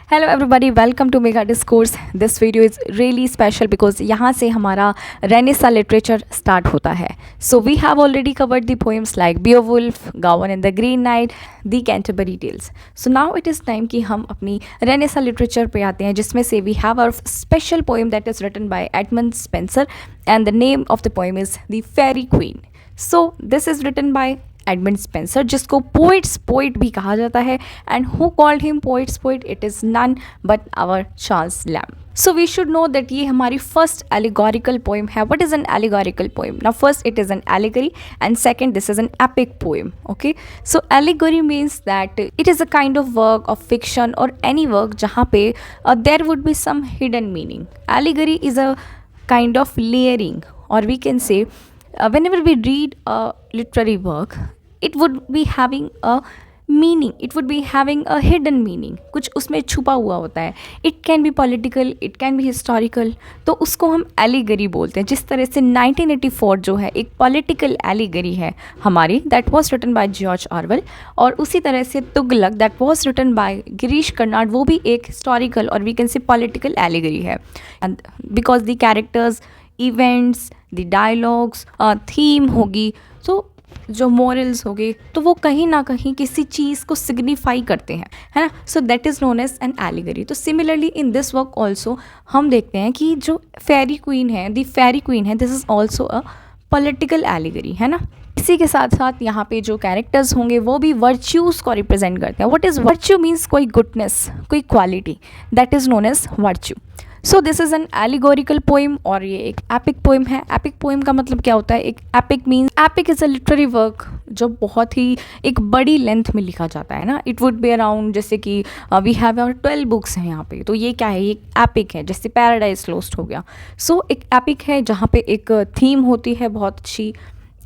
Hello everybody, welcome to mega discourse. This video is really special because यहाँ से हमारा renaissance literature start होता है। So we have already covered the poems like Beowulf, Gawain in the Green Knight, the Canterbury Tales. So now it is time कि हम अपनी Renaissance literature पे आते हैं, जिसमें से we have our special poem that is written by Edmund Spenser and the name of the poem is the Faerie Queene. So this is written by Edmund Spenser, जिसको poets' poet भी कहा जाता है। And who called him poets' poet? It is none but our Charles Lamb. So we should know that ये हमारी first allegorical poem है। What is an allegorical poem? Now first it is an allegory and second this is an epic poem. Okay, so allegory means that it is a kind of work of fiction और any work जहाँ पे there would be some hidden meaning. Allegory is a kind of layering, और we can say whenever we read a literary work, it would be having a meaning, it would be having a hidden meaning, कुछ उसमें छुपा हुआ होता है। It can be political, it can be historical, तो उसको हम एलिगरी बोलते हैं। जिस तरह से 1984 जो है एक पॉलिटिकल एलिगरी है हमारी, that was written by George Orwell, और उसी तरह से Tughlaq that was written by Girish Karnad, वो भी एक हिस्टोरिकल और we can say political allegory है। And because the characters, events, the dialogues, theme होगी, तो जो मॉरल्स होंगे, तो वो कहीं ना कहीं किसी चीज़ को सिग्निफाई करते हैं, है ना। So that is known as an allegory. तो similarly in this work also हम देखते हैं कि जो फेरी क्वीन है, द फेरी क्वीन है, this is also a political allegory, है ना। इसी के साथ साथ यहाँ पे जो कैरेक्टर्स होंगे वो भी वर्च्यूज़ को रिप्रेजेंट करते हैं। What is virtue? मीन्स कोई गुडनेस, कोई quality, that is known as virtue. So this is an allegorical poem, और ये एक एपिक पोएम है। एपिक पोएम का मतलब क्या होता है? एक epic means, epic is a literary work जो बहुत ही एक बड़ी लेंथ में लिखा जाता है ना। इट वुड बी अराउंड, जैसे कि वी हैव आवर 12 बुक्स हैं यहाँ पे, तो ये क्या है? ये एपिक है, जैसे पैराडाइज लोस्ट हो गया। सो एक एपिक है जहाँ पे एक थीम होती है बहुत अच्छी,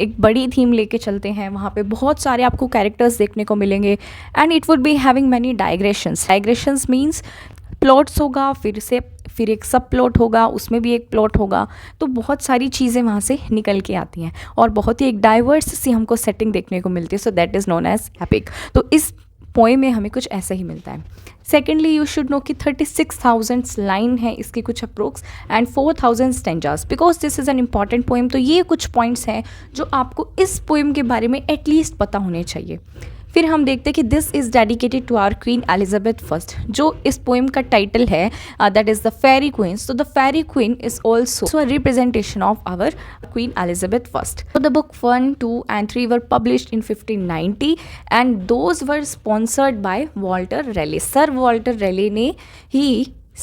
एक बड़ी थीम लेके चलते हैं, वहाँ पे बहुत सारे आपको कैरेक्टर्स देखने को मिलेंगे। And it would be having many digressions. Digressions means plots होगा, फिर एक सब प्लॉट होगा, उसमें भी एक प्लॉट होगा, तो बहुत सारी चीज़ें वहाँ से निकल के आती हैं और बहुत ही एक डाइवर्स सी हमको सेटिंग देखने को मिलती है। So that is known as epic. तो इस पोएम में हमें कुछ ऐसा ही मिलता है। सेकेंडली यू शुड नो कि 36,000 लाइन है इसकी कुछ approx, and 4,000 stanzas. Because this is an important poem, तो ये कुछ पॉइंट्स हैं जो आपको इस पोएम के बारे में एटलीस्ट पता होने चाहिए। फिर हम देखते हैं कि this is dedicated to our Queen Elizabeth first, जो इस पोएम का टाइटल है, that is the Faerie Queene. So the Faerie Queene is also a representation of our Queen Elizabeth first. So the book 1, 2 and 3 were published in 1590 and those were sponsored by Walter Raleigh. Sir Walter Raleigh ने ही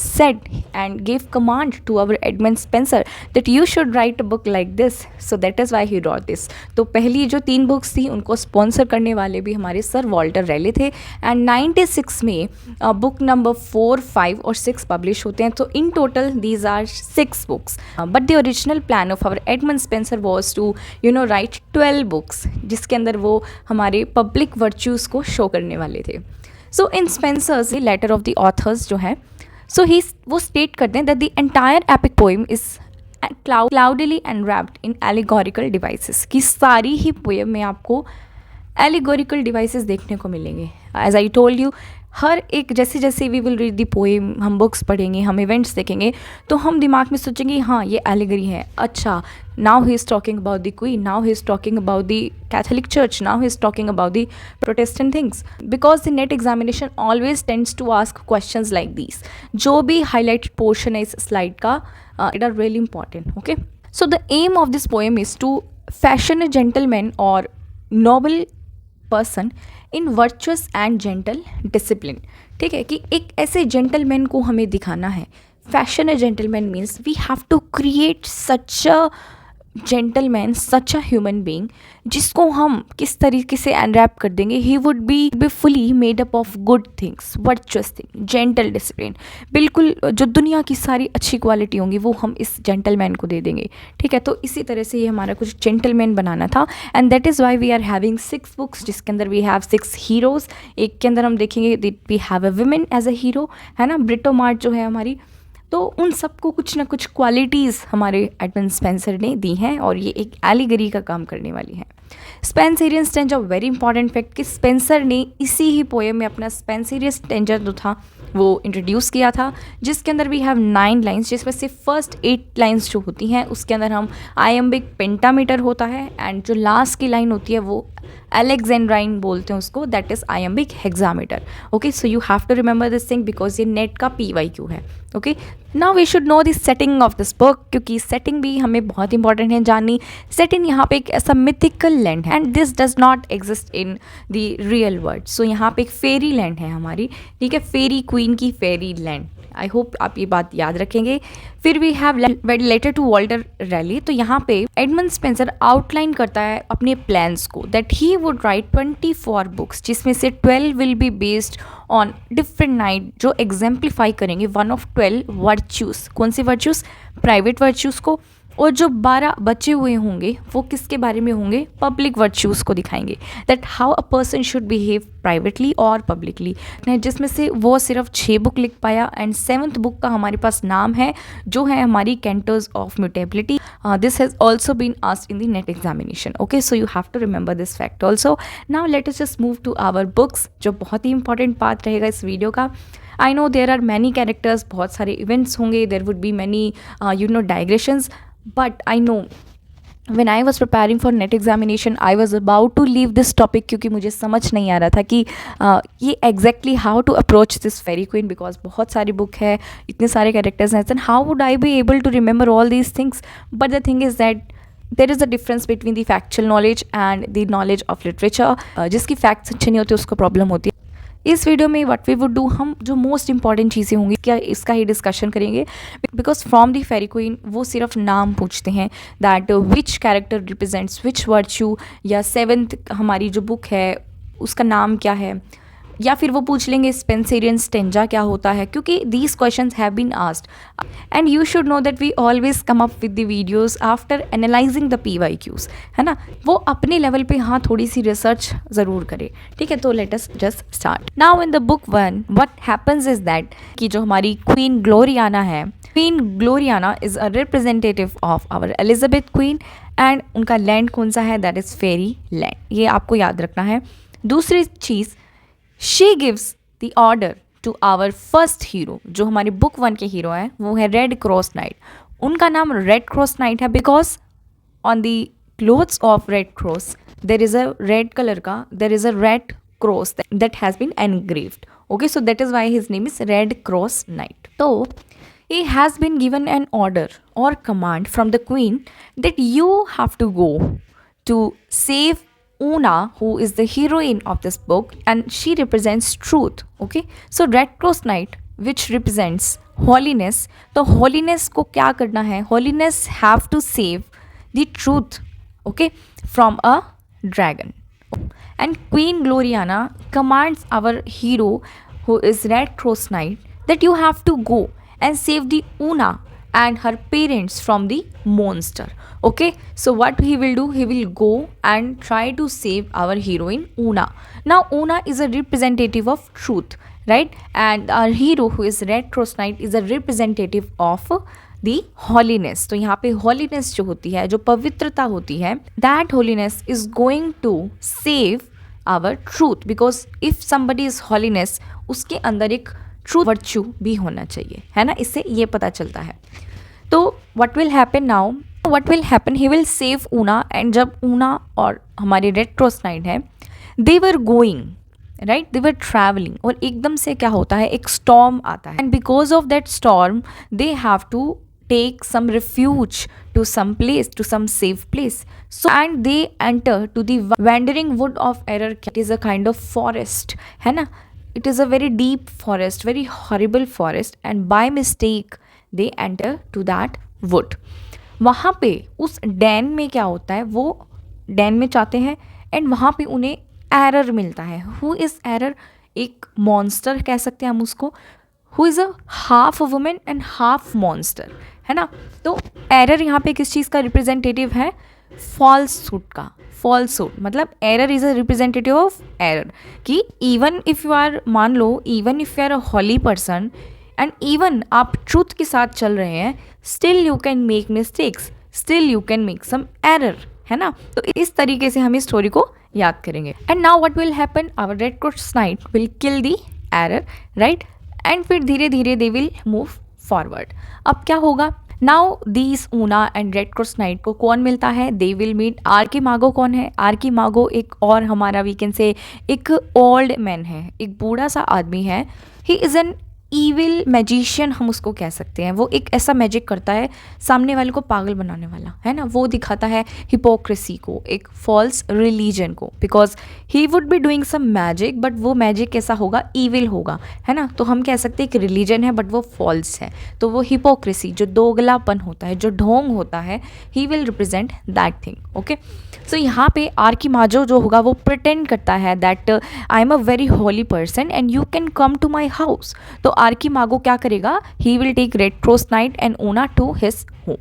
said and gave command to our Edmund Spencer that you should write a book like this. So that is why he wrote this. तो पहली जो 3 books थी उनको sponsor करने वाले भी हमारे सर वॉल्टर रैले थे। एंड 96 में बुक नंबर 4, 5 और 6 पब्लिश होते हैं। तो in total these are 6 books, but the original plan of our Edmund Spenser was to write 12 books, जिसके अंदर वो हमारे पब्लिक वर्च्यूज़ को शो करने वाले थे। So in Spenser's letter of the authors जो है, सो वो स्टेट करते हैं that the entire epic poem is cloudily enwrapped in allegorical devices, कि सारी ही पोएम में आपको एलिगोरिकल डिवाइसेस देखने को मिलेंगे। एज आई टोल्ड यू, हर एक जैसे जैसे we will read the poem, हम बुक्स पढ़ेंगे, हम इवेंट्स देखेंगे, तो हम दिमाग में सोचेंगे हाँ ये एलिगरी है। अच्छा, now he is talking about the queen, now he is talking about the Catholic church, now he is talking about the Protestant things. Because the NET examination always tends to ask questions like these. जो भी highlighted portion है इस slide का, it are really important. Okay, so the aim of this poem is to fashion a gentleman और noble person in virtuous and gentle discipline. ठीक है, कि एक ऐसे जेंटलमैन को हमें दिखाना है। Fashion a gentleman means we have to create such a gentleman, such a human being, जिसको हम किस तरीके से अनरैप कर देंगे। He would be fully made up of good things, virtuous thing, gentle discipline, बिल्कुल जो दुनिया की सारी अच्छी क्वालिटी होंगी वो हम इस जेंटलमैन को दे देंगे। ठीक है, तो इसी तरह से ये हमारा कुछ जेंटलमैन बनाना था। And that is why we are having 6 books, जिसके अंदर वी हैव 6 हीरोज़। एक के अंदर हम देखेंगे we have a women as a hero, है ना, ब्रिटोमार्ट जो है हमारी। तो उन सबको कुछ ना कुछ क्वालिटीज़ हमारे एडमंड स्पेंसर ने दी हैं, और ये एक एलिगरी का काम करने वाली है। स्पेंसरियन स्टेंजर, वेरी इंपॉर्टेंट फैक्ट कि स्पेंसर ने इसी ही पोएम में अपना स्पेंसरियस स्टेंजर जो था वो इंट्रोड्यूस किया था, जिसके अंदर वी हैव 9 लाइन्स, जिसमें से फर्स्ट 8 लाइन्स जो होती हैं उसके अंदर हम आयम्बिक पेंटामीटर होता है, एंड जो लास्ट की लाइन होती है वो अलेक्जेंड्राइन बोलते हैं उसको, that is iambic hexameter. Okay, so you have to remember this thing because ये नेट का PYQ है। Okay, now we should know the setting of this book, क्योंकि सेटिंग भी हमें बहुत इंपॉर्टेंट है जाननी। सेटिंग यहाँ पे एक ऐसा मिथिकल लैंड है and this does not exist in the real world. So यहाँ पे एक फेरी लैंड है हमारी, ठीक है, फेरी क्वीन की फेरी लैंड। आई होप आप ये बात याद रखेंगे। फिर we have letter to Walter Raleigh. तो यहाँ पे एडमंड स्पेंसर आउटलाइन करता है अपने प्लान्स को, that he would write 24 books, जिसमें से 12 will be based on different night, जो एग्जाम्प्लीफाई करेंगे वन ऑफ 12 वर्च्यूज़। कौन सी वर्च्यूज़? प्राइवेट वर्च्यूज़ को। और जो 12 बचे हुए होंगे वो किसके बारे में होंगे? पब्लिक वर्च्यूज़ को दिखाएंगे, that how a person should behave privately और पब्लिकली, जिसमें से वो सिर्फ 6 बुक लिख पाया। एंड 7th बुक का हमारे पास नाम है जो है हमारी cantos of mutability. This has also been asked in the NET examination. Okay, so you have to remember this fact also. Now let us just move to our books, जो बहुत ही इंपॉर्टेंट पार्ट रहेगा इस video का। I know there are many characters, बहुत सारे events होंगे, there would be many digressions, but I know when I was preparing for net examination I was about to leave this topic, क्योंकि मुझे समझ नहीं आ रहा था कि ये exactly how to approach this fairy queen, because बहुत सारी बुक है, इतने सारे कैरेक्टर्स हैं, and how would I be able to remember all these things? But the thing is that there is a difference between the factual knowledge and the knowledge of literature. जिसकी facts अच्छे नहीं होते उसको problem होती है। इस video में what we would do, हम जो मोस्ट इंपॉर्टेंट चीज़ें होंगी क्या इसका ही डिस्कशन करेंगे, because from the Faerie Queene वो सिर्फ नाम पूछते हैं, that which character represents which virtue, या 7th हमारी जो बुक है उसका नाम क्या है, या फिर वो पूछ लेंगे स्पेंसरियन स्टेंजा क्या होता है, क्योंकि these questions have been asked and you should know that we always come up with the videos after analysing the PYQs, है ना। वो अपने लेवल पे हाँ थोड़ी सी रिसर्च ज़रूर करे, ठीक है। तो let us just start now. In the book 1 what happens is that कि जो हमारी क्वीन ग्लोरियाना है, queen Gloriana is a representative of our Elizabeth queen, and उनका लैंड कौन सा है? That is fairy land. ये आपको याद रखना है। दूसरी चीज़, she gives the order to our first hero, जो हमारी बुक 1 के हीरो हैं वो है रेड क्रॉस नाइट। उनका नाम रेड क्रॉस नाइट है because on the clothes of Red Cross there is a red colour का, there is a red cross that has been engraved. Okay, so that is why his name is Red Cross Knight. तो he has been given an order or command from the queen that you have to go to save Una, who is the heroine of this book, and she represents truth. Okay, so Red Cross Knight, which represents holiness, तो holiness को क्या करना है? Holiness have to save the truth, okay, from a dragon. And Queen Gloriana commands our hero, who is Red Cross Knight, that you have to go and save the Una and her parents from the monster. Okay, so what he will do, he will go and try to save our heroine Una. Now Una is a representative of truth, right? And our hero, who is Red Cross Knight, is a representative of the holiness. तो यहाँ पे holiness जो होती है, जो पवित्रता होती है, that holiness is going to save our truth, because if somebody is holiness, उसके अंदर एक ट्रू वर्च्यू भी होना चाहिए, है ना। इससे ये पता चलता है। तो what will happen now, what will happen, he will save Una, and जब ऊना और हमारे रेड क्रॉस नाइट है, they were going, right, they were travelling, और एकदम से क्या होता है, एक स्टॉर्म आता है, and because of that storm they have to take some refuge to some place, to some safe place. So and they enter to the wandering wood of error. It is a kind of forest, है ना। It is a very deep forest, very horrible forest, and by mistake they enter to that wood. वहाँ पे उस Dan में क्या होता है, वो डैन में जाते हैं एंड वहाँ पे उन्हें एरर मिलता है। Who is error? एक मॉन्स्टर कह सकते हैं हम उसको, who is a half women and half monster, है ना। तो एरर यहाँ पे किस चीज़ का रिप्रेजेंटेटिव है? फॉल्सहुड का। फॉल्सहुड मतलब error is a representative of error, कि इवन इफ़ यू आर, मान लो even if you are a holy person and even आप ट्रूथ के साथ चल रहे हैं, still you can make mistakes, still you can make some error, है ना। तो इस तरीके से हम इस स्टोरी को याद करेंगे। And now what will happen, our Red Cross Knight will kill the Error, right, and फिर धीरे धीरे दे विल मूव फॉरवर्ड। अब क्या होगा, now these Una and red Cross night को कौन मिलता है, दे विल मीट आर्कीमागो। कौन है आर्कीमागो, एक और हमारा वी कैन से एक ओल्ड मैन है, एक बूढ़ा सा आदमी है। He is an evil magician, हम उसको कह सकते हैं। वो एक ऐसा मैजिक करता है सामने वाले को पागल बनाने वाला, है ना। वो दिखाता है हिपोक्रेसी को, एक फॉल्स रिलीजन को, because he would be doing some magic, but वो मैजिक कैसा होगा, ईविल होगा, है ना। तो हम कह सकते हैं एक रिलीजन है बट वो फॉल्स है। तो वो हिपोक्रेसी, जो दोगलापन होता है, जो ढोंग होता है, he will represent that thing. Okay, so यहाँ पे आर्कीमागो जो होगा वो प्रिटेंड करता है that I am a very holy person and you can come to my house. तो आर्कीमागो क्या करेगा, he will take Red Cross Knight and Una to his home,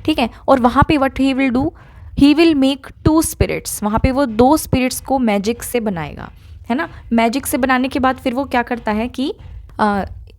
ठीक है। और वहाँ पे what he will do, he will make 2 spirits, वहाँ पे वो 2 स्पिरिट्स को मैजिक से बनाएगा, है ना। मैजिक से बनाने के बाद फिर वो क्या करता है कि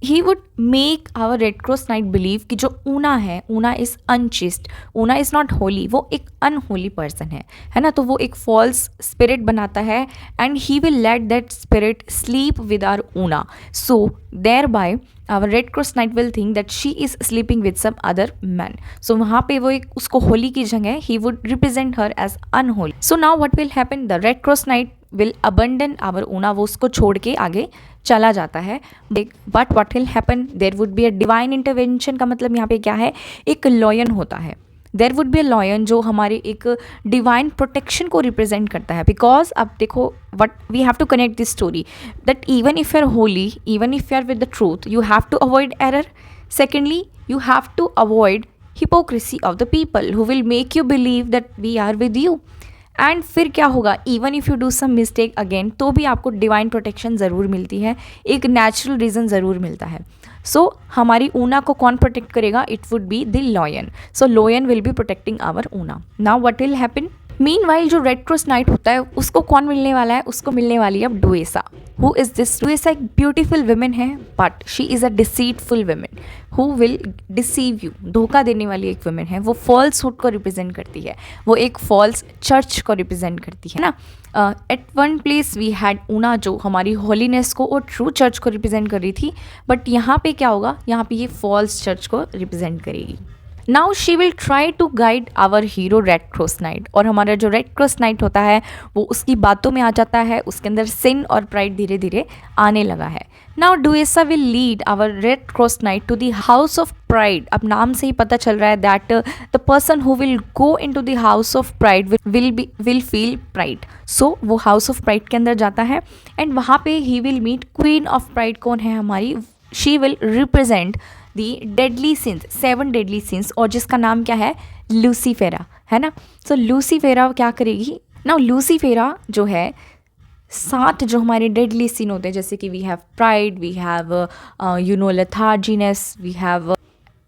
he would make our Red Cross Knight believe कि जो ऊना है, Una is unchaste, Una is not holy, वो एक अनहोली पर्सन है ना। तो वो एक फॉल्स स्पिरिट बनाता है and he will let that spirit sleep with our Una. So there by our Red Cross Knight will think that she is sleeping with some other man. So वहाँ पे वो एक उसको होली की जगह he would represent her as unholy. So now what will happen, the Red Cross Knight will abandon our Una, वो उसको छोड़ के आगे चला जाता है। But what will happen, there would be a divine intervention. का मतलब यहाँ पे क्या है, एक लॉयन होता है, there would be a lion जो हमारे एक डिवाइन प्रोटेक्शन को रिप्रेजेंट करता है। बिकॉज अब देखो what we have to connect this story that even if you are holy, even if you are with the truth, you have to avoid error. Secondly, you have to avoid hypocrisy of the people who will make you believe that we are with you. And फिर क्या होगा, even if you do some mistake again, तो भी आपको divine protection ज़रूर मिलती है, एक नेचुरल रीज़न ज़रूर मिलता है। सो हमारी ऊना को कौन प्रोटेक्ट करेगा, it would be the lion. So lion will be protecting our Una. Now what will happen, meanwhile जो रेड क्रॉस नाइट होता है उसको कौन मिलने वाला है, उसको मिलने वाली है अब डुएसा। हु इज़ दिस डुएसा, एक ब्यूटीफुल वुमेन है but she is a deceitful women who will deceive you, धोखा देने वाली एक वुमेन है। वो फॉल्सहुड को रिप्रेजेंट करती है, वो एक फॉल्स चर्च को रिप्रेजेंट करती है ना। At one place we had Una जो हमारी होलीनेस को और ट्रू चर्च को रिप्रेजेंट कर रही थी, बट यहाँ पे क्या होगा, यहाँ पे ये फॉल्स चर्च को रिप्रेजेंट करेगी। Now she will try to guide our hero Red Cross Knight, और हमारा जो रेड क्रॉस नाइट होता है वो उसकी बातों में आ जाता है, उसके अंदर सिन और प्राइड धीरे धीरे आने लगा है। Now Duessa will lead our Red Cross Knight to the house of pride. अब नाम से ही पता चल रहा है that the person who will go into the house of pride will feel pride. So वो हाउस ऑफ प्राइड के अंदर जाता है एंड वहाँ पे he will meet Queen of Pride. कौन है हमारी, she will represent the deadly sins, 7 deadly sins, और जिसका नाम क्या है, लूसीफेरा, है ना। सो लूसीफेरा क्या करेगी, नाउ लूसीफेरा जो है 7 जो हमारे डेडली सिन होते हैं, जैसे कि we have pride, we have letharginess, we have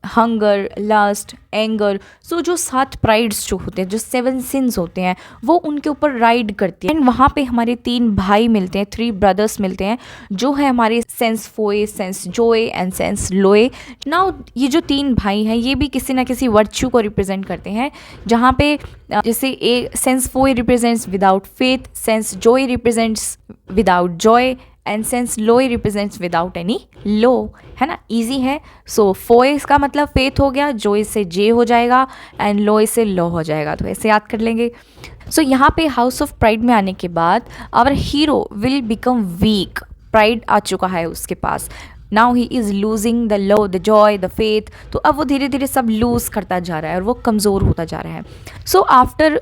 hunger, lust, anger. So जो 7 प्राइड्स जो होते हैं, जो 7 सिंस होते हैं, वो उनके ऊपर राइड करती है। एंड वहाँ पे हमारे 3 भाई मिलते हैं, 3 ब्रदर्स मिलते हैं, जो है हमारे Sans Foy, Sans Joy and Sans Loy. नाउ ये जो 3 भाई हैं ये भी किसी ना किसी वर्च्यू को रिप्रेजेंट करते हैं, जहाँ पे जैसे a Sans Foy represents without faith, Sans Joy represents without joy and Sans Loy represents without any law, है ना। इजी है। सो फोए का मतलब फेथ हो गया, जोए से जे हो जाएगा एंड लोए से लो हो जाएगा, तो ऐसे याद कर लेंगे। सो यहाँ पे हाउस ऑफ प्राइड में आने के बाद our hero will become weak, pride आ चुका है उसके पास। Now he is losing the law, the joy, the faith. तो अब वो धीरे धीरे सब लूज़ करता जा रहा है और वो कमज़ोर होता जा रहा है। So after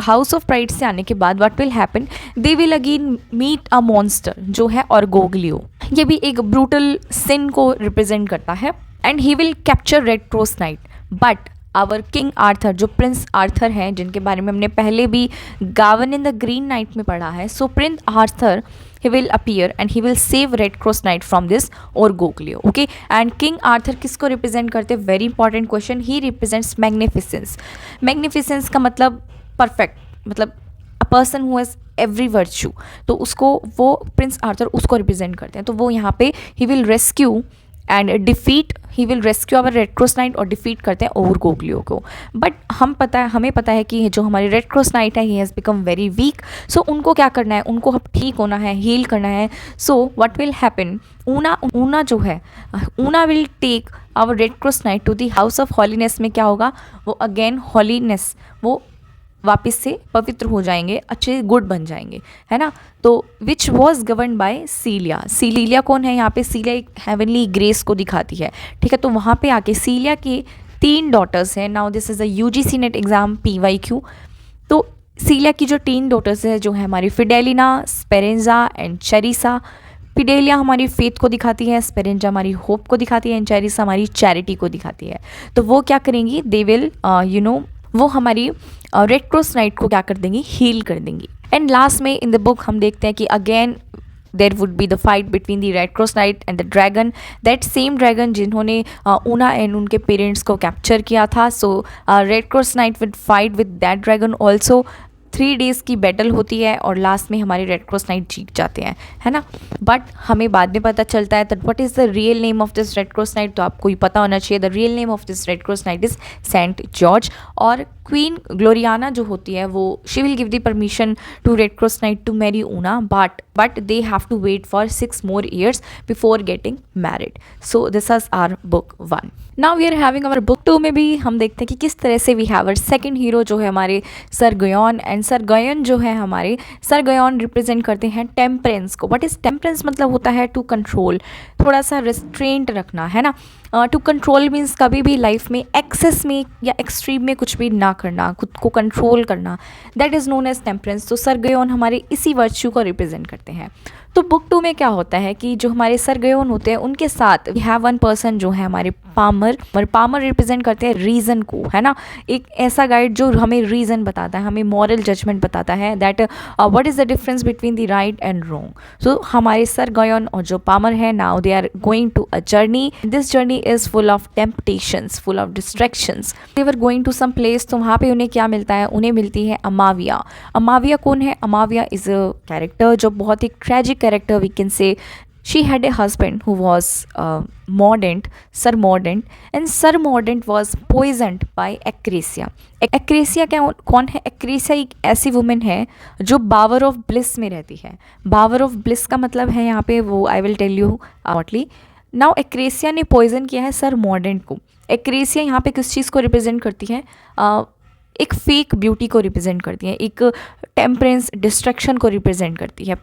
House of Pride से आने के बाद what will happen, they will again meet a monster जो है ऑर्गोग्लियो। ये भी एक ब्रूटल सिन को रिप्रेजेंट करता है and he will capture Red Cross Knight. But our King Arthur, जो प्रिंस आर्थर हैं, जिनके बारे में हमने पहले भी गावन इन द ग्रीन नाइट में पढ़ा है, so Prince Arthur he will appear and he will save red cross knight from this orgoglio. Okay, and king arthur किसको represent करते हैं, very important question, he represents magnificence. magnificence का मतलब perfect, मतलब a person who has every virtue, तो उसको वो Prince Arthur उसको रिप्रेजेंट करते हैं। तो वो यहाँ पे he will rescue and defeat he will rescue our Red Cross Knight, और डिफीट करते हैं ओवर गोगलियो को। बट हमें पता है कि जो हमारी रेड क्रॉस नाइट है, he has become very weak. So उनको क्या करना है, उनको अब ठीक होना है, हील करना है। So what will happen, Una जो है, Una will take our Red Cross Knight to the house of Holiness में क्या होगा, वो अगेन हॉलीनेस, वो वापस से पवित्र हो जाएंगे, अच्छे गुड बन जाएंगे, है ना। तो विच वॉज गवर्न बाय सीलिया। सीलिया कौन है यहाँ पे, सीलिया एक हेवनली ग्रेस को दिखाती है, ठीक है। तो वहाँ पे आके सीलिया के 3 डॉटर्स हैं। Now this is a UGC net exam PYQ। तो सीलिया की जो 3 डॉटर्स है जो है हमारी फिडेलिना, स्पेरेंजा एंड चेरिसा। फिडेलिया हमारी फेथ को दिखाती है, स्पेरेंजा हमारी होप को दिखाती है, एंड चेरिसा हमारी चैरिटी को दिखाती है। तो वो क्या करेंगी, दे विल वो हमारी रेड क्रॉस नाइट को क्या कर देंगी, हील कर देंगी। एंड लास्ट में इन द बुक हम देखते हैं कि again there would be the fight between the Red Cross Knight and the dragon, that same dragon जिन्होंने ऊना एंड उनके पेरेंट्स को कैप्चर किया था। So Red Cross Knight with fight with that dragon also. 3 days की battle होती है और last में हमारे रेड क्रॉस नाइट जीत जाते हैं, है ना। बट हमें बाद में पता चलता है that what is the real name of this Red Cross Knight. तो आपको ये पता होना चाहिए, the real name of this Red Cross Knight is Saint George. और क्वीन ग्लोरियाना जो होती है वो she will give the permission to Red Cross Knight to marry Una, but they have to wait for 6 more years before getting married. So this is our book 1। Now we are having our book 2 में भी हम देखते हैं कि किस तरह से we have our second hero जो है हमारे sir Guyon. And sir Guyon जो है हमारे सर गयोन रिप्रेजेंट करते हैं टेम्परेंस को। व्हाट इज टेम्परेंस, मतलब होता है टू कंट्रोल, थोड़ा सा रिस्ट्रेंट रखना, है ना। टू कंट्रोल मीन्स कभी भी लाइफ में एक्सेस में या एक्सट्रीम में कुछ भी ना करना, खुद को कंट्रोल करना, that is known as temperance. तो सर गयोन हमारे इसी वर्च्यू को रिप्रेजेंट करते हैं। तो बुक 2 में क्या होता है कि जो हमारे सर गयोन होते हैं उनके साथ वी हैव 1 पर्सन जो है हमारे पामर। पामर रिप्रेजेंट करते हैं रीज़न को, है ना। एक ऐसा गाइड जो हमें रीज़न बताता है, हमें मॉरल जजमेंट बताता है, that what is the difference between the right and wrong. So हमारे सर गयोन और जो पामर है, now they are going to a journey. This journey is full of temptations, full of distractions. They were going to some place, तो वहाँ पे उन्हें क्या मिलता है, उन्हें मिलती है अमाविया। अमाविया कौन है, अमाविया इज़ अ कैरेक्टर जो बहुत ही tragic character we can say. She had a husband who was Mordant, Sir Mordant, and Sir Mordant was poisoned by Acrisia. Acrisia कौन है, Acrisia एक ऐसी वुमेन है जो बावर ऑफ ब्लिस में रहती है। बावर ऑफ ब्लिस का मतलब है यहाँ पे वो I will tell you shortly. Now Acrisia ने पॉइजन किया है सर मॉर्डेंट को। Acrisia यहाँ पे किस चीज़ को रिप्रेजेंट करती है, एक फेक ब्यूटी को रिप्रेजेंट करती है, एक टेम्परेंस डिस्ट्रैक्शन को रिप्रेजेंट करती है,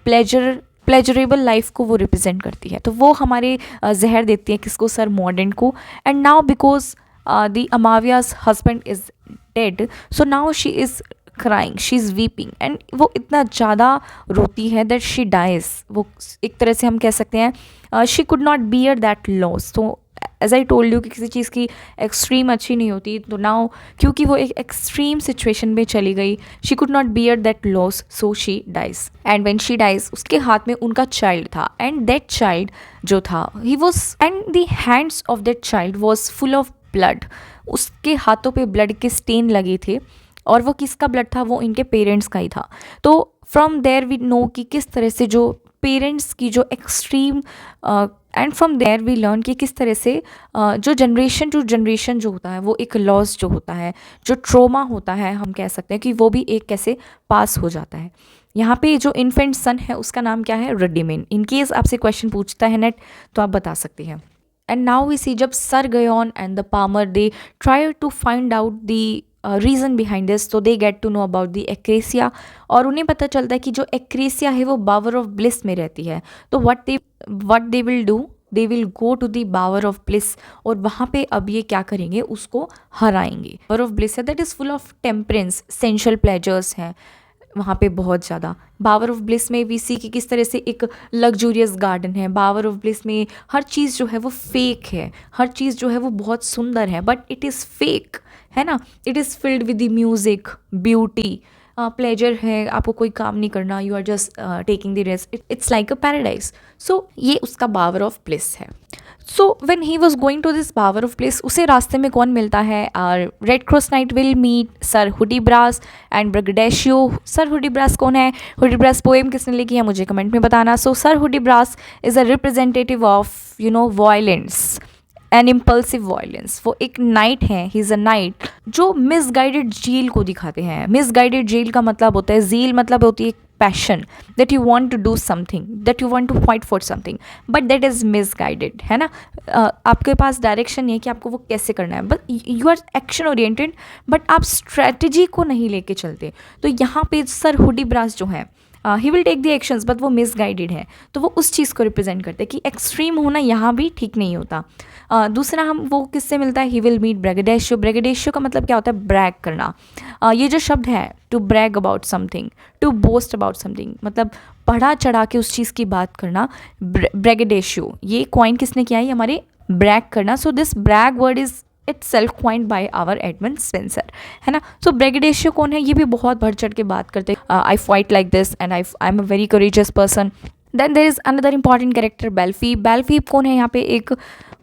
प्लेजरेबल लाइफ को वो रिप्रेजेंट करती है। तो वो हमारे जहर देती है किसको, सर मॉर्डेंट को। And now because the Amavia's husband is dead, so now she is crying, she is weeping, and वो इतना ज़्यादा रोती है दैट शी डाइज। वो एक तरह से हम कह सकते हैं she could not bear that loss. तो एज आई टोल्ड यू कि किसी चीज़ की एक्सट्रीम अच्छी नहीं होती, तो नाउ क्योंकि वो एक एक्सट्रीम सिचुएशन में चली गई, she could not bear that loss, so she dies. And when she dies, उसके हाथ में उनका चाइल्ड था, एंड दैट चाइल्ड जो था he was, and the hands of that child was full of blood. उसके हाथों पे ब्लड के स्टेन लगे थे, और वो किसका ब्लड था, वो इनके पेरेंट्स का ही था। तो फ्रॉम देयर वी नो कि किस तरह से जो पेरेंट्स की जो extreme, and from there we learn कि किस तरह से जो जनरेशन टू जनरेशन जो होता है वो एक लॉस जो होता है, जो ट्रोमा होता है, हम कह सकते हैं कि वो भी एक कैसे पास हो जाता है। यहाँ पे जो इन्फेंट सन है उसका नाम क्या है, रडिमेन। इन केस आपसे क्वेश्चन पूछता है नेट तो आप बता सकते हैं। एंड नाउ वी सी जब Sir Guyon and the palmer they try to find out the reason behind this, तो they get to know about the Acrasia, और उन्हें पता चलता है कि जो एक्रेसिया है वो बावर ऑफ ब्लिस में रहती है। तो what they will do, they will go to the Bower of Bliss, और वहाँ पे अब ये क्या करेंगे, उसको हराएंगे। बावर ऑफ ब्लिस है that is full of temperance, sensual pleasures हैं वहाँ पे बहुत ज़्यादा। बावर ऑफ ब्लिस में वी सी कि किस तरह से एक लग्जूरियस गार्डन है। बावर ऑफ ब्लिस में हर चीज़ जो है वो फेक है, हर चीज़ जो है वो बहुत सुंदर है, बट इट इज़ फेक, है ना। It is filled with the music, beauty, pleasure है, आपको कोई काम नहीं करना, you are just taking the rest, it's like a paradise. So ये उसका बावर ऑफ ब्लिस है। So when he was going to this Bower of Bliss, उसे रास्ते में कौन मिलता है? Red Cross Knight will meet Sir Hudibras and Braggadocchio. Sir Hudibras कौन है? हुडीब्रास पोएम किसने लिखी है मुझे कमेंट में बताना। So Sir Hudibras is a representative of violence an impulsive violence. वो एक नाइट है, ही इज़ अ नाइट जो मिसगाइडेड जेल को दिखाते हैं। मिसगाइडेड जेल का मतलब होता है, जेल मतलब होती है passion, that you want to do something, that you want to fight for something, but that is misguided, है ना। आपके पास डायरेक्शन नहीं है कि आपको वो कैसे करना है, but you are action oriented, but आप स्ट्रेटजी को नहीं लेके चलते। तो यहाँ पे सर हुडीब्रास जो है, he will take the actions but वो मिसगाइडेड है, तो वो उस चीज़ को रिप्रेजेंट करते हैं कि एक्सट्रीम होना यहाँ भी ठीक नहीं होता। दूसरा हम वो किससे मिलता है? He will meet ब्रैगेडेशियो। ब्रैगेडेशियो का मतलब क्या होता है? ब्रैग करना। ये जो शब्द है, to brag about something, to boast about something, मतलब बढ़ा चढ़ा के उस चीज़ की बात करना, ब्रैगेडेशियो। ये कॉइन किसने किया है? हमारे ब्रैग करना। So this brag word is itself coined by our Edmund Spencer, है ना। सो ब्रैगेडेशियो कौन है? ये भी बहुत बढ़ चढ़ के बात करते हैं, I fight like this and I am a very courageous person. Then there is another important character Belphoebe. Belphoebe कौन है यहाँ पे? एक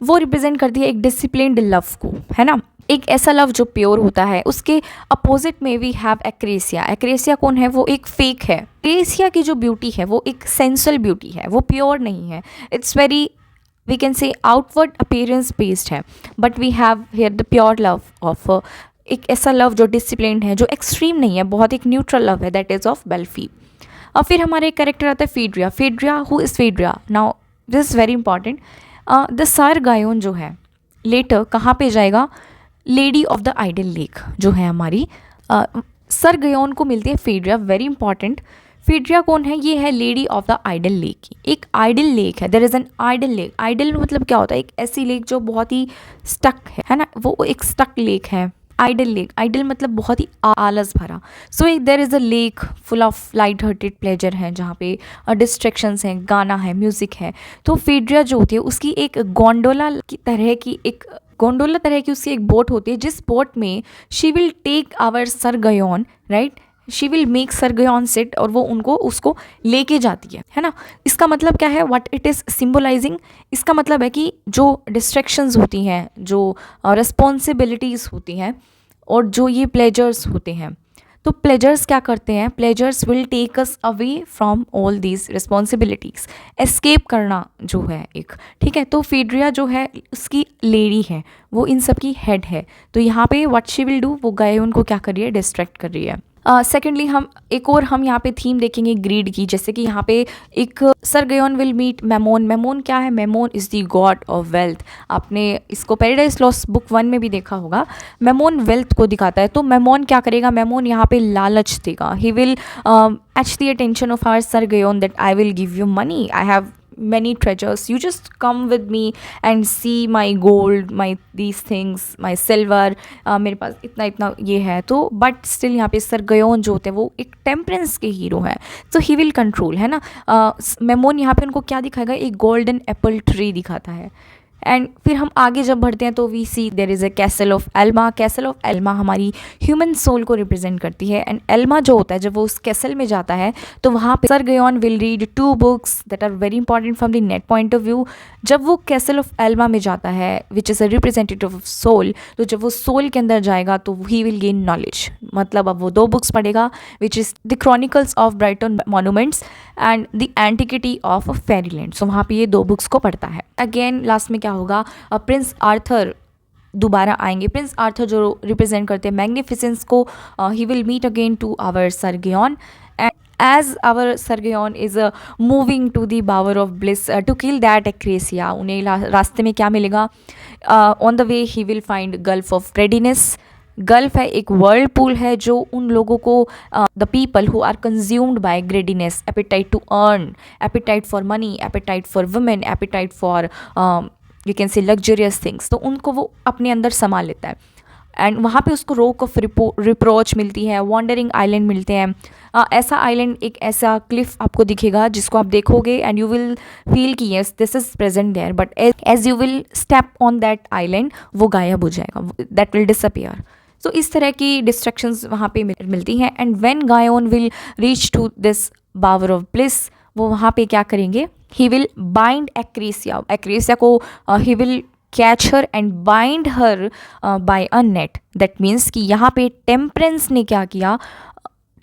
वो रिप्रेजेंट करती है एक डिसिप्लिन्ड लव को, है ना, एक ऐसा लव जो प्योर होता है। उसके अपोजिट में वी हैव एक्रेसिया। एक्रेसिया कौन है? वो एक फेक है। एक्रेसिया की जो ब्यूटी है वो एक सेंसुअल ब्यूटी है, वो प्योर नहीं है, it's very we can say outward appearance based है, but we have here the pure love of एक ऐसा लव जो डिसिप्लिन्ड है, जो एक्सट्रीम नहीं है, बहुत एक न्यूट्रल लव है, दैट इज़ ऑफ बेल्फी। और फिर हमारे एक कैरेक्टर आता है Phaedria. Phaedria, who is Phaedria? Now this is very important. The Sir Guyon जो है लेटर कहाँ पे जाएगा? Lady of the idol Lake जो है हमारी, सर गायोन को मिलती है फीड्रिया, वेरी इंपॉर्टेंट। फीड्रिया कौन है? ये है lady of the idol lake. एक आइडल लेक है, there is an idle lake. Idle मतलब क्या होता है? एक ऐसी लेक जो बहुत ही स्टक है ना, वो एक स्टक लेक है आइडल लेक। आइडल मतलब बहुत ही आलस भरा। सो एक there is a lake full of light hearted pleasure है, जहाँ पे डिस्ट्रैक्शंस हैं, गाना है, म्यूज़िक है। तो फीड्रिया जो होती है उसकी एक गोंडोला तरह की उसकी एक बोट होती है, जिस बोट में she will take our Sir Guyon, right, she will make Sir Guyon sit, और वो उसको लेके जाती है ना। इसका मतलब क्या है? What it is symbolising? इसका मतलब है कि जो डिस्ट्रैक्शंस होती हैं, जो रिस्पॉन्सिबिलिटीज़ होती हैं, और जो ये प्लेजर्स होते हैं, तो प्लेजर्स क्या करते हैं? Pleasures will take us away from all these responsibilities. Escape करना जो है एक, ठीक है। तो फीड्रिया जो है उसकी लेडी है, वो इन सब की हेड है। तो यहाँ पे व्हाट शी विल डू, वो गायोन को क्या कर रही है? डिस्ट्रैक्ट कर रही है। सेकेंडली हम यहाँ पे थीम देखेंगे ग्रीड की। जैसे कि यहाँ पे एक Sir Guyon will meet Mammon. Mammon क्या है? Mammon is the god of wealth. आपने इसको पैराडाइज लॉस्ट बुक 1 में भी देखा होगा। मेमोन वेल्थ को दिखाता है। तो मेमोन क्या करेगा? मेमोन यहाँ पे लालच देगा। He will catch the attention of our Sir Gayon that I will give you money, I have many treasures, you just come with me and see my gold, my these things, my silver, मेरे पास इतना इतना ये है। तो but still यहाँ पे Sir Guyon जो होते हैं वो एक टेम्परेंस के हीरो हैं, तो ही विल कंट्रोल, है ना। मेमोन यहाँ पे उनको क्या दिखाएगा? एक गोल्डन एप्पल ट्री दिखाता है। एंड फिर हम आगे जब बढ़ते हैं तो we see there is a castle of Alma. Castle of Alma हमारी ह्यूमन सोल को रिप्रेजेंट करती है। एंड एल्मा जो होता है, जब वो उस कैसल में जाता है तो वहाँ पे Sir Guyon will read 2 books that are very important from the net point of view. जब वो कैसल ऑफ एल्मा में जाता है, which is a representative of soul, तो जब वो सोल के अंदर जाएगा तो ही विल गेन नॉलेज। मतलब अब वो 2 बुक्स पढ़ेगा, which is the Chronicles of Briton Monuments and the Antiquity of Faeryland. So वहाँ पे ये 2 बुक्स को पढ़ता है। अगेन लास्ट में क्या होगा? प्रिंस आर्थर दोबारा आएंगे। प्रिंस आर्थर जो रिप्रेजेंट करते हैं मैग्निफिसेंस को, he will meet again to our Sir Guyon. As our Sir Gayon is moving to the bower of bliss to kill that Acrasia, उन्हें रास्ते में क्या मिलेगा? On the way he will find Gulf of Readiness। Gulf है, एक whirlpool है जो उन लोगों को, the people who are consumed by greediness, appetite to earn, appetite for money, appetite for women, appetite for you can say luxurious things, तो उनको वो अपने अंदर समा लेता है। एंड वहाँ पे उसको रोक ऑफ रिप्रोच मिलती है, वॉन्डरिंग आइलैंड मिलते हैं। ऐसा आइलैंड, एक ऐसा क्लिफ आपको दिखेगा जिसको आप देखोगे एंड यू विल फील कि yes this is present there, but as you will step on that island वो गायब हो जाएगा, दैट विल डिसअपियर। सो इस तरह की डिस्ट्रैक्शंस वहाँ पे मिलती हैं. And when Guyon will reach to this Bower of Bliss, वो वहाँ पे क्या करेंगे, ही विल बाइंड एक्रेसिया, एक्रेसिया को he will catch her and bind her by a net. That means कि यहाँ पे टेम्परेंस ने क्या किया,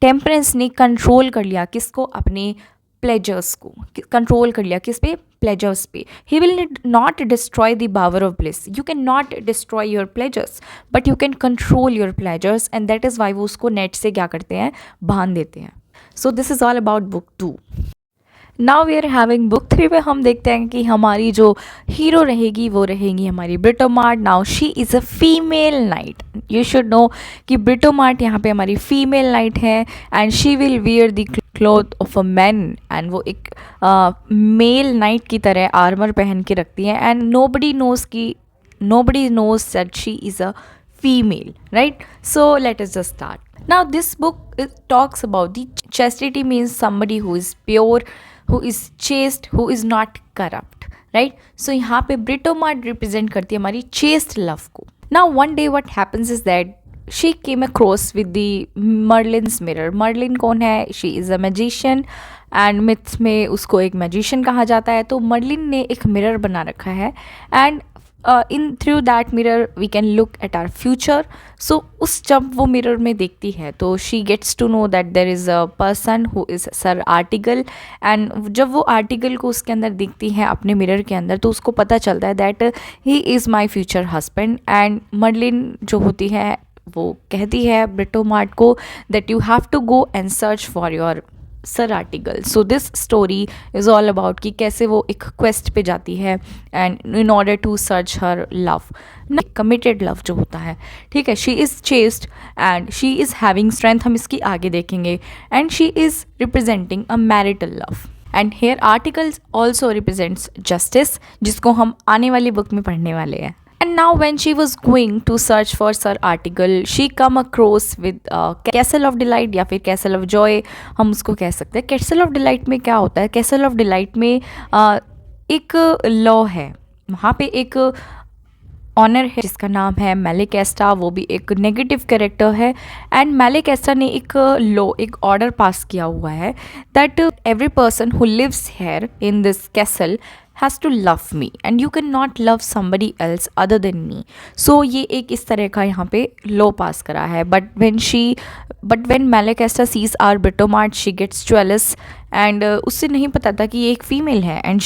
टेम्परेंस ने कंट्रोल कर लिया किसको, अपने प्लेजर्स को कंट्रोल कर लिया. किस पे, प्लेजर्स पे. He will not destroy the power of bliss. You can not destroy your pleasures but you can control your pleasures, and that is Y वो उसको नेट से क्या करते हैं, बांध देते हैं. So this is all about book 2. Now we are having book 3 में हम देखते हैं कि हमारी जो हीरो रहेगी वो रहेगी हमारी Britomart. Now she is a female knight. You should know कि ब्रिटोमार्ट यहाँ पे हमारी फीमेल नाइट है and she will wear the cloth of a man. And वो एक मेल नाइट की तरह आर्मर पहन के रखती है and nobody knows that she is a female, right? So let us just start. Now this book it talks about the chastity, means somebody who is pure, who is chaste, who is not corrupt, right? So यहाँ पे ब्रिटोमार्ट represent करती है हमारी chaste love को. Now one day what happens is that she came across with the Merlin's mirror. Merlin कौन है? She is a magician and myths में उसको एक मैजिशियन कहा जाता है. तो मर्लिन ने एक मिरर बना रखा है and in through that mirror we can look at our future. So उस जब वो मिरर में देखती है तो she gets to know that there is a person who is Sir Artegall. And जब वो आर्टिकल को उसके अंदर देखती है अपने मिरर के अंदर तो उसको पता चलता है that he is my future husband. And Merlin जो होती है वो कहती है ब्रिटोमार्ट को that you have to go and search for your sir Artegall. So this story is all about कि कैसे वो एक क्वेस्ट पे जाती है and in order to search her love, committed love जो होता है. ठीक है, she is chaste and she is having strength, हम इसकी आगे देखेंगे. And she is representing a marital love. And here Artegall's also represents justice, जिसको हम आने वाली बुक में पढ़ने वाले हैं. And now when she was going to search for Sir Article, she come across with Castle of Delight या फिर Castle of Joy हम उसको कह सकते हैं. Castle of Delight में क्या होता है? Castle of Delight में एक लॉ है, वहाँ पे एक ऑनर है जिसका नाम है मेलिकेस्टा. वो भी एक नेगेटिव कैरेक्टर है एंड मेलिकेस्टा ने एक लॉ, एक ऑर्डर पास किया हुआ है that every person who lives here in this castle has to love me and you cannot love somebody else other than me. So ये एक इस तरह का यहाँ पे लॉ पास करा है. but when Malicesta sees our Britomart she gets jealous and उससे नहीं पता था कि ये एक फीमेल है and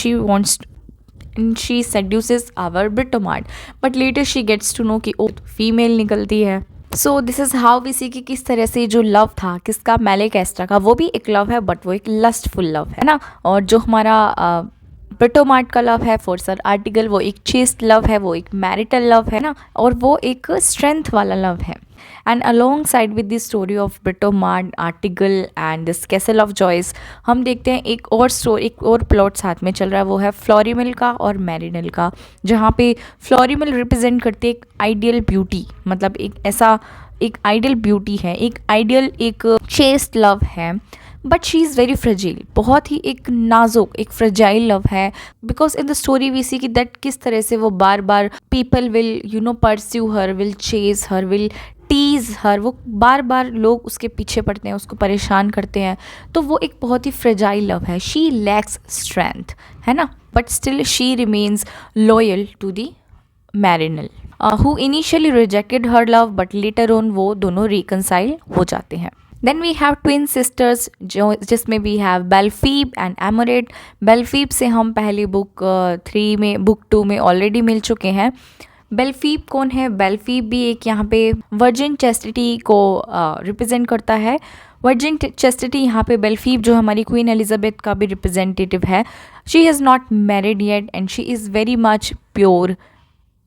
she seduces our Britomart, but later she gets to know कि ओ फीमेल निकलती है. So this is how we see कि किस तरह से जो लव था किसका, मेलिकेस्टा का, वो भी एक लव है बट वो एक लस्टफुल लव है ना. और जो हमारा ब्रिटोमार्ट का लव है फॉर सर आर्टिकल वो एक चेस्ट लव है, वो एक मैरिटल लव है ना, और वो एक स्ट्रेंथ वाला लव है. And alongside with the story of Britomart, Artegall and this Castle of Joyous हम देखते हैं एक और प्लॉट साथ में चल रहा है. वो है फ्लोरिमल का और मैरिनल का, जहाँ पे फ्लोरिमल रिप्रेजेंट करते एक आइडियल ब्यूटी, मतलब एक आइडियल ब्यूटी है, एक आइडियल एक चेस्ट लव है. But she is very fragile, बहुत ही एक नाजुक एक फ्रेजाइल लव है. Because in the story we see कि दैट किस तरह से वो बार बार people will pursue her, will chase her, will tease her, वो बार बार लोग उसके पीछे पड़ते हैं, उसको परेशान करते हैं. तो वो एक बहुत ही फ्रेजाइल लव है. शी लैक्स स्ट्रेंथ, है ना, but still she remains loyal to the Marinell who initially rejected her love but later on वो दोनों रिकनसाइल हो जाते हैं. Then we have twin sisters जिसमें we have Belphoebe and Amoret. Belphoebe से हम पहले बुक 3 में, बुक 2 में ऑलरेडी मिल चुके हैं. बेल्फीब कौन है? बेल्फीब भी एक यहाँ पे वर्जिन चेस्टिटी को रिप्रेजेंट करता है. वर्जिन चेस्टिटी यहाँ पे बेल्फीब जो हमारी क्वीन एलिजाबेथ का भी रिप्रेजेंटेटिव है. She has not married yet and she is very much pure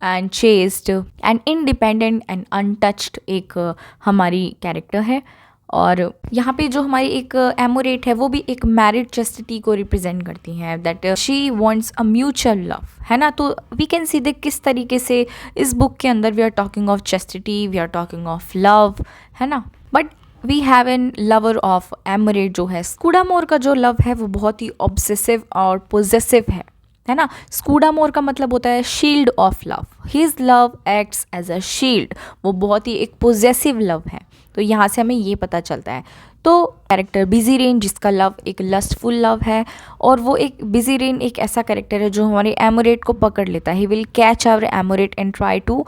and chest and independent and untouched एक हमारी कैरेक्टर है. और यहाँ पे जो हमारी एक एमोरेट है वो भी एक मैरिड चेस्टिटी को रिप्रेजेंट करती हैं, that she wants a mutual love, है ना. तो वी कैन सी देख किस तरीके से इस बुक के अंदर we are talking of chastity, we are talking of love, है ना. But we have an lover of Amoret जो है, स्कूडामोर का जो लव है वो बहुत ही ऑब्सेसिव और पोजेसिव है है ना। स्कूडामोर का मतलब होता है shield of love, his love acts as a shield, वो बहुत ही एक पोजेसिव लव है, तो यहाँ से हमें ये पता चलता है। तो कैरेक्टर बिजी रेन जिसका लव एक लस्टफुल लव है, और वो एक बिजी रेन एक ऐसा कैरेक्टर है जो हमारे एमोरेट को पकड़ लेता है, he will catch our Amoret and try to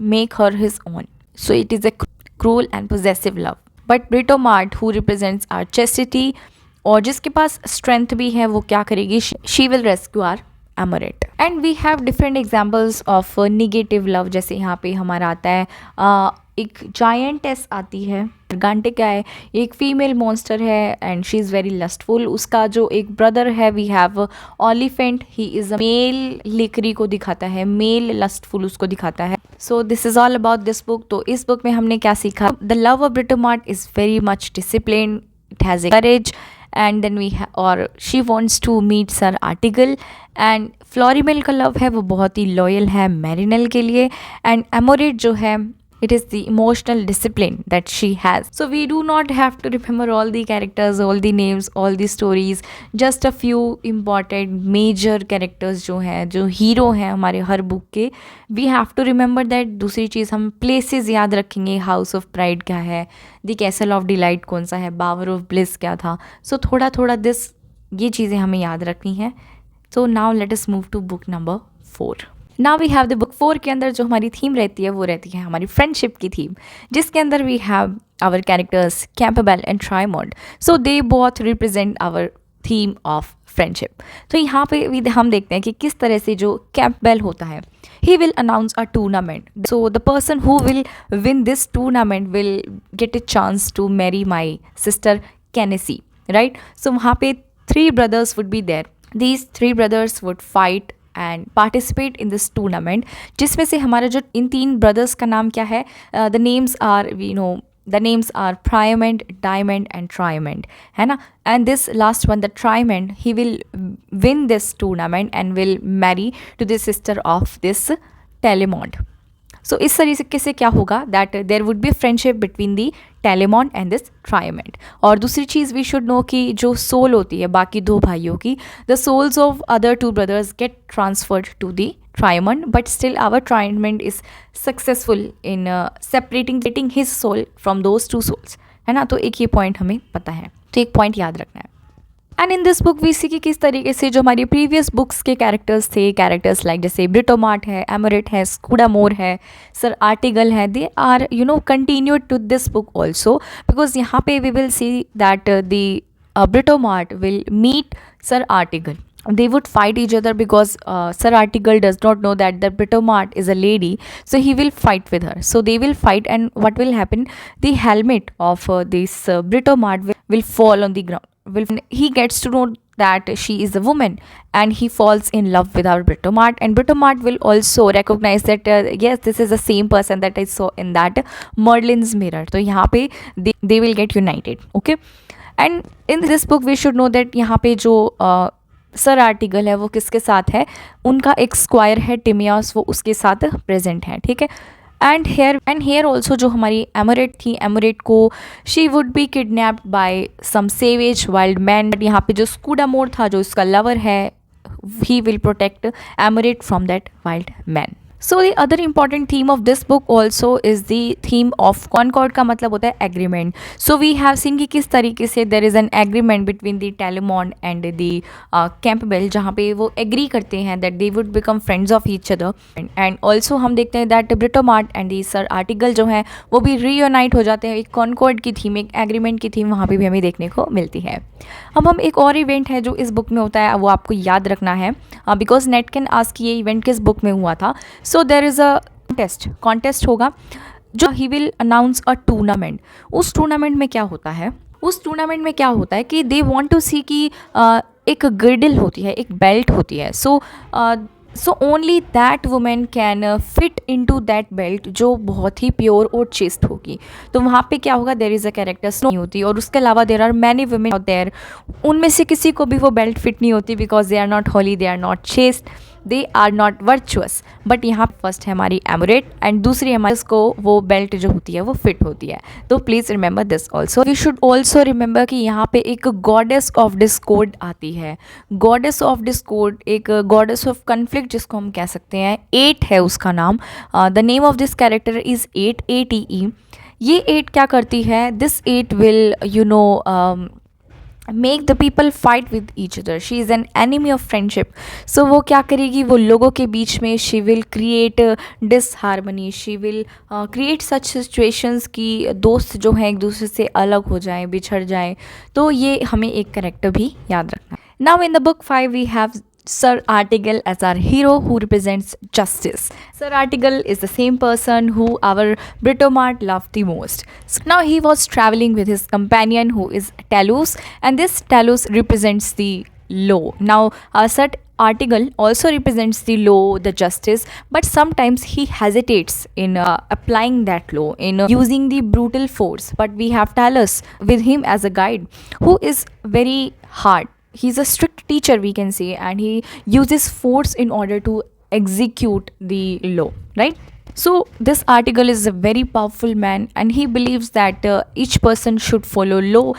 make her his own, so it is a cruel and possessive love. But Britomart who represents our chastity, और जिसके पास स्ट्रेंथ भी है, वो क्या करेगी, she will rescue our Amoret. And we have different examples of negative love, जैसे यहाँ पे हमारा आता है एक जायंटेस आती है, गांटिका है, एक फीमेल मॉन्स्टर है and she is very lustful. उसका जो एक ब्रदर है we have Ollyphant, he is a male lechery को दिखाता है, मेल लस्टफुल उसको दिखाता है। So this is all about this book. तो इस बुक में हमने क्या सीखा, the love of Britomart is very much discipline, it has a courage, and then we और she wants to meet Sir Artegall. And फ्लोरीमेल का लव है वो बहुत ही लॉयल है मैरिनल के लिए, एंड एमोरेट जो है it is the emotional discipline that she has. So we do not have to remember all the characters, all the names, all the stories, just a few important major characters जो हैं, जो hero हैं हमारे हर book के, we have to remember that। दूसरी चीज़ हम places याद रखेंगे, हाउस ऑफ प्राइड क्या है, द कैसल ऑफ डिलाइट कौन सा है, बावर ऑफ ब्लिस क्या था। सो थोड़ा थोड़ा ये चीज़ें हमें याद रखनी है। So now let us move to book number 4। Now we have the book 4 के अंदर जो हमारी थीम रहती है वो रहती है हमारी फ्रेंडशिप की थीम, जिसके अंदर we have our characters Cambell and Triamond. So they both represent our theme of friendship. तो यहाँ पे हम देखते हैं कि किस तरह से जो कैम्पबेल होता है, he will announce a tournament, so the person who will win this tournament will get a chance to marry my sister Canesi, right? So वहाँ पे 3 brothers would be there, these 3 brothers would fight and participate in this tournament, जिसमें से हमारा जो इन 3 brothers का नाम क्या है, the names are Priamond, Diamond and Triamond, है ना। And this last one the Triamond, he will win this tournament and will marry to the sister of this Telamond. So इस तरीके से क्या होगा, that there would be friendship between the Telamond and this Triamond. और दूसरी चीज़ we should know कि जो soul होती है बाकी 2 भाइयों की, the souls of other 2 brothers get transferred to the Triamond, but still our Triamond is successful in separating his soul from those 2 souls, है ना। तो एक ये पॉइंट हमें पता है, तो एक पॉइंट याद रखना है। And in this book we see कि किस तरीके से जो हमारी प्रीवियस बुक्स के कैरेक्टर्स थे, कैरेक्टर्स लाइक जैसे ब्रिटोमार्ट है, एमोरेट है, स्कूडामोर है, सर आर्टिगल है, they are continued to this book also, because यहाँ पे we will see that the Britomart will meet Sir Artegall, they would fight each other because Sir Artigal does not know that the Britomart is a lady, so he will fight with her. So they will fight, and what will happen? The helmet of this Britomart will fall on the ground. He gets to know that she is a woman, and he falls in love with our Britomart, and Britomart will also recognize that yes, this is the same person that I saw in that Merlin's mirror. So यहाँ पे they will get united, okay? And in this book we should know that यहाँ पे जो sir Artegall है वो किसके साथ है, उनका एक स्क्वायर है टिमियास, वो उसके साथ प्रेजेंट है, ठीक है। एंड हेयर ऑल्सो जो हमारी एमोरेट थी, एमोरेट को she would be kidnapped by some savage wild man. यहाँ पे जो स्कूडामोर था जो इसका लवर है, he will protect Amoret from that wild man. So the other important theme of this book also is the theme of concord का मतलब होता है agreement. So we have seen कि किस तरीके से there is an agreement between the Telamond and the Cambell, जहाँ पे वो एग्री करते हैं that they would become friends of each other. And also हम देखते हैं दैट ब्रिटोमार्ट एंड दी सर आर्टिगल जो हैं वो भी रीयूनाइट हो जाते हैं, एक कॉनकॉर्ड की थीम, एक एग्रीमेंट की थीम वहाँ पे भी हमें देखने को मिलती है। अब हम एक और इवेंट है जो इस बुक में होता है वो आपको याद रखना है, बिकॉज नेट कैन आस्क ये इवेंट किस बुक में हुआ था। सो देर इज़ अ कॉन्टेस्ट होगा जो he will announce a tournament. उस टूर्नामेंट में क्या होता है, कि दे वांट टू सी कि एक गिर्डल होती है, एक बेल्ट होती है। So only that women can fit into that belt, जो बहुत ही प्योर और चेस्ट होगी। तो वहाँ पे क्या होगा, there is a character snow होती, और उसके अलावा there are many women there, उनमें से किसी को भी वो बेल्ट फिट नहीं होती, because they are not holy, they are not chaste, they are not virtuous. But यहाँ फर्स्ट है हमारी एमुलेट एंड दूसरी हमारे को वो बेल्ट जो होती है वो फिट होती है। तो please remember this also. We should also remember कि यहाँ पे एक गॉडेस ऑफ डिस्कॉर्ड आती है। गॉडेस ऑफ डिस्कॉर्ड एक गॉडेस ऑफ कन्फ्लिक्ट जिसको हम कह सकते हैं, एट है उसका नाम। The name of this character is Ate, ATE। ये एट क्या करती है, this Ate will make the people fight with each other. She is an enemy of friendship. So वो क्या करेगी, वो लोगों के बीच में she will create disharmony, she will create such situations कि दोस्त जो हैं एक दूसरे से अलग हो जाएं, बिछड़ जाएं। तो ये हमें एक कैरेक्टर भी याद रखना है। Now in the book 5 we have Sir Artigal as our hero who represents justice. Sir Artigal is the same person who our Britomart loved the most. So now he was traveling with his companion who is Talus, and this Talus represents the law. Now Sir Artigal also represents the law, the justice, but sometimes he hesitates in applying that law, in using the brutal force. But we have Talus with him as a guide who is very hard. He's a strict teacher, we can say, and he uses force in order to execute the law, right? So this article is a very powerful man and he believes that each person should follow law,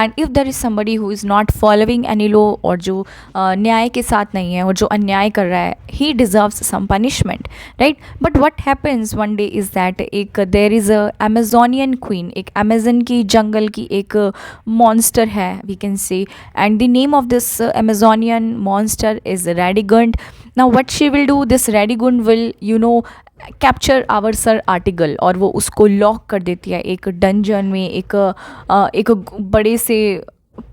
and if there is somebody who is not following any law और जो न्याय के साथ नहीं है और जो अन्याय कर रहा है, he deserves some punishment, right? But what happens one day is that एक there is a Amazonian queen, एक Amazon की जंगल की एक monster है, we can say, and the name of this Amazonian monster is Radigund. Now what she will do, this Radigund will capture our sir Artegall, और वो उसको lock कर देती है एक डंजन में, एक बड़े से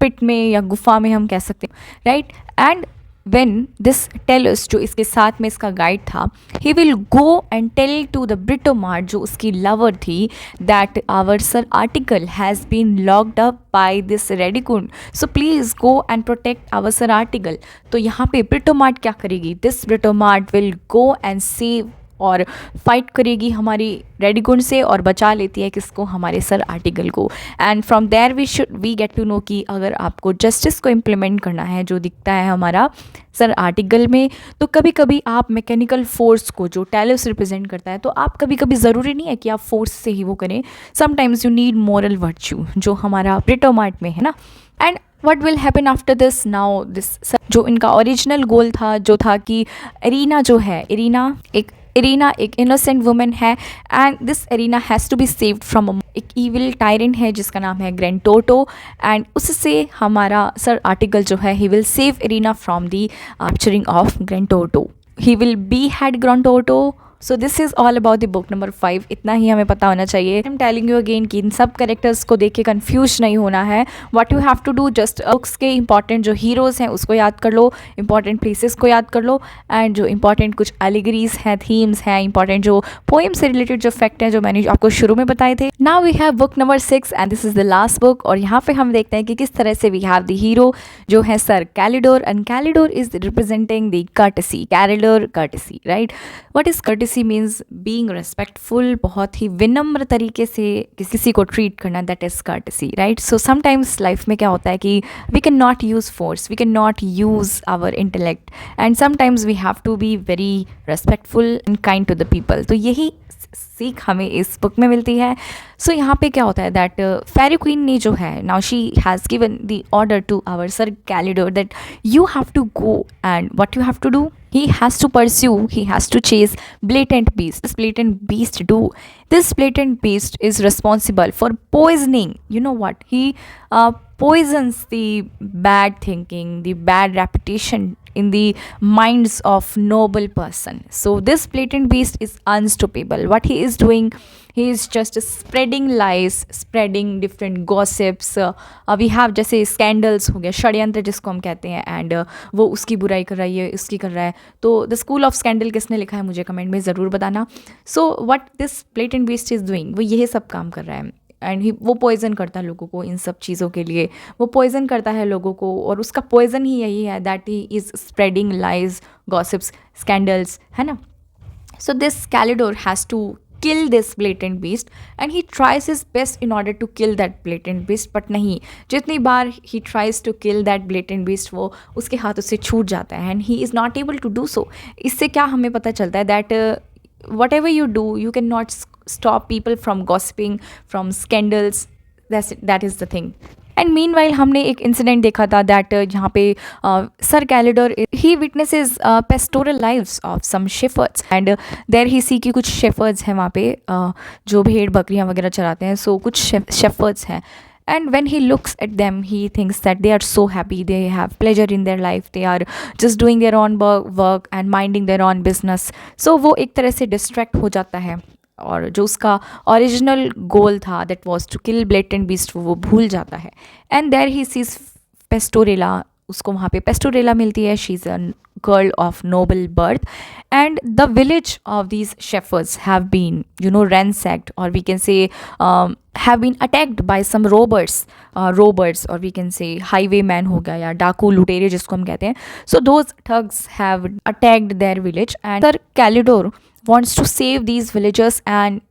पिट में या गुफा में हम कह सकते हैं, right? And when this tells जो इसके साथ में इसका गाइड था, he will go and tell to the Britomart जो उसकी लवर थी, that our sir Artegall has been locked up by this Radigund, so please go and protect our sir Artegall. तो यहाँ पे ब्रिटोमार्ट क्या करेगी, this Britomart will go and save और fight करेगी हमारी रेडिकुंड से और बचा लेती है किसको, हमारे सर आर्टिकल को। And from there we get to know कि अगर आपको जस्टिस को इम्प्लीमेंट करना है जो दिखता है हमारा सर आर्टिकल में, तो कभी कभी आप मैकेनिकल फोर्स को जो टैलस रिप्रेजेंट करता है, तो आप कभी कभी ज़रूरी नहीं है कि आप फोर्स से ही वो करें, sometimes you need moral virtue जो हमारा ब्रिटोमार्ट में है ना। And what will happen after this? Now this जो इनका ओरिजिनल गोल था जो था कि एरिना जो है, एरिना एक इनोसेंट वुमेन है, and this Irena has to be saved from एक ईविल टायरेंट है जिसका नाम है ग्रेंटोटो, एंड उससे हमारा सर आर्टिकल जो है he will save Irena from the capturing of Grantorto. He will behead Grantorto. So this is all about the book number 5। इतना ही हमें पता होना चाहिए। I am telling you again कि इन सब कैरेक्टर्स को देख के कन्फ्यूज नहीं होना है। What you have to do, just books के इंपॉर्टेंट जो हीरोज़ हैं उसको याद कर लो, इंपॉर्टेंट प्लेसेस को याद कर लो, एंड जो इंपॉर्टेंट कुछ एलिगरीज हैं, थीम्स हैं, इंपॉर्टेंट जो पोएम से रिलेटेड जो फैक्ट हैं जो मैंने आपको शुरू में बताए थे। Now we have book number 6 and this is the last book, और यहाँ पे हम देखते हैं कि किस तरह से वी हैव द हीरो जो है Sir Calidore, and Calidore is representing the courtesy, Calidore courtesy, right? What is courtesy means being respectful, बहुत ही विनम्र तरीके से किसी को ट्रीट करना, that is courtesy, right? So sometimes life में क्या होता है कि we cannot use force, we cannot use our intellect, and sometimes we have to be very respectful and kind to the people. तो यही सीख हमें इस बुक में मिलती है। सो यहाँ पे क्या होता है दैट फेरी क्वीन ने जो है, now she has given the order to our Sir Calidore that you have to go, and what you have to do, he has to pursue, he has to chase blatant beast. This blatant beast this blatant beast is responsible for poisoning, you know what, he poisons the bad thinking, the bad reputation in the minds of noble person. So this blatant beast is unstoppable. What he is doing, he is just spreading lies, spreading different gossips. We have जैसे scandals हो गया, षड्यंत्र जिसको हम कहते हैं, and वो उसकी बुराई कर रही है, उसकी कर रहा है। तो the school of scandal किसने लिखा है मुझे कमेंट में ज़रूर बताना। So what this blatant beast is doing, वो यही सब काम कर रहा है, एंड वो पॉइज़न करता है लोगों को इन सब चीज़ों के लिए, वो पॉइज़न करता है लोगों को, और उसका पॉइज़न ही यही है that he is spreading lies, gossips, scandals, है ना? So this Calidore has to kill this blatant beast and he tries his best in order to kill that blatant beast, but नहीं, जितनी बार he tries to kill that blatant beast वो उसके हाथों से छूट जाता है and he is not able to do so. इससे क्या हमें पता चलता है that whatever you do you cannot stop people from gossiping, from scandals. That is the thing. And meanwhile हमने एक इंसिडेंट देखा था दैट जहाँ पे Sir Calidore he witnesses pastoral lives of some shepherds and there he see कि कुछ shepherd's हैं वहाँ पे जो भेड़ बकरियाँ वगैरह चराते हैं, सो कुछ शेफर्ड्स हैं. And when he looks at them, he thinks that they are so happy, they have pleasure in their life, they are just doing their own work and minding their own business. So वो एक तरह से distract हो जाता है और जो उसका ओरिजिनल गोल था that was to kill blatant beast वो भूल जाता है. And there he sees Pastorella, उसको वहाँ पे पेस्टोरेला मिलती है. She is a girl of noble birth and the village of these shepherds have been ransacked, or we can say have been attacked by some robbers, or we can say highwayman हो गया या डाकू लुटेरे जिसको हम कहते हैं. So those thugs have attacked their village and Sir Calidor wants to save these villagers and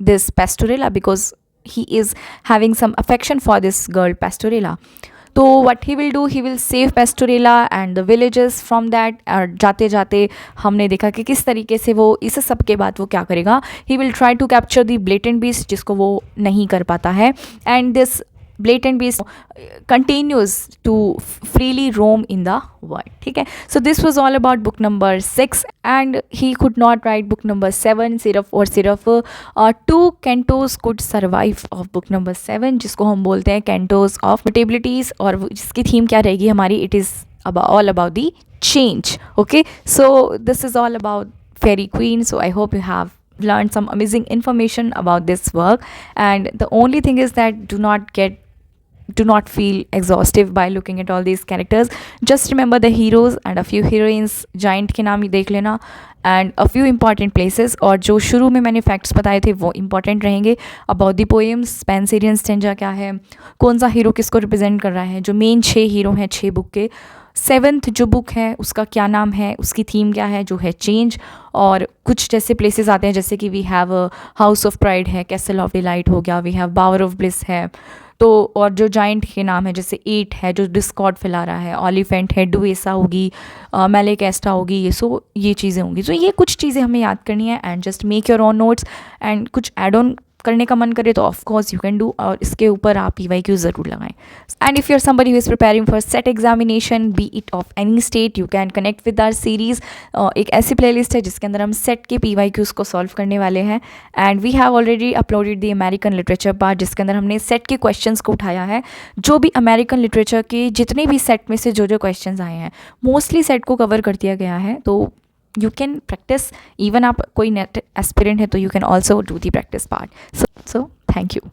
this Pastorella because he is having some affection for this girl Pastorella. तो what he will do, he will save Pastorella and the villagers from that. और जाते जाते हमने देखा कि किस तरीके से वो इस सब के बाद वो क्या करेगा. he will try to capture the blatant beast जिसको वो नहीं कर पाता है. and this blatant beast continues to freely roam in the world. ठीक है. so this was all about book number 6 and he could not write book number 7 सिर्फ 2 cantos could survive of book number 7 जिसको हम बोलते हैं cantos of mutabilities, और जिसकी theme क्या रहेगी हमारी, it is all about the change. okay, so this is all about Fairy Queen. so I hope you have learned some amazing information about this work, and the only thing is that do not feel exhaustive by looking at all these characters. just remember the heroes and a few heroines. giant के नाम देख लेना and a few important places, और जो शुरू में मैंने facts बताए थे वो important रहेंगे about the poems. Spencerian stanza क्या है, कौन सा हीरो किसको रिप्रेजेंट कर रहा है, जो मेन 6 हीरो हैं 6 बुक के. 7th जो बुक है उसका क्या नाम है, उसकी थीम क्या है, जो है चेंज. और कुछ जैसे प्लेसेस आते हैं जैसे कि we have house of pride है, कैसल ऑफ डिलाइट हो गया, we have bower of bliss है. तो और जो जाइंट के नाम है जैसे 8 है जो डिस्कॉर्ड फैला रहा है, ऑलिफेंट है, डुएसा होगी, मेलेकेस्टा होगी, ये चीज़ें होंगी. तो ये कुछ चीज़ें हमें याद करनी है and just make your own notes. And कुछ एड ऑन करने का मन करे तो of course you can do, और इसके ऊपर आप PYQ ज़रूर लगाएं. And if you are somebody who is preparing for SET examination be it of any state, you can connect with our series. एक ऐसी प्लेलिस्ट है जिसके अंदर हम सेट के PYQs को सॉल्व करने वाले हैं. And we have already uploaded the American literature part जिसके अंदर हमने सेट के क्वेश्चंस को उठाया है. जो भी अमेरिकन लिटरेचर के जितने भी सेट में से जो क्वेश्चंस आए हैं मोस्टली सेट को कवर कर दिया गया है. तो you can practice, even आप कोई नेट एस्पिरेंट है तो you can also do the practice part. So thank you.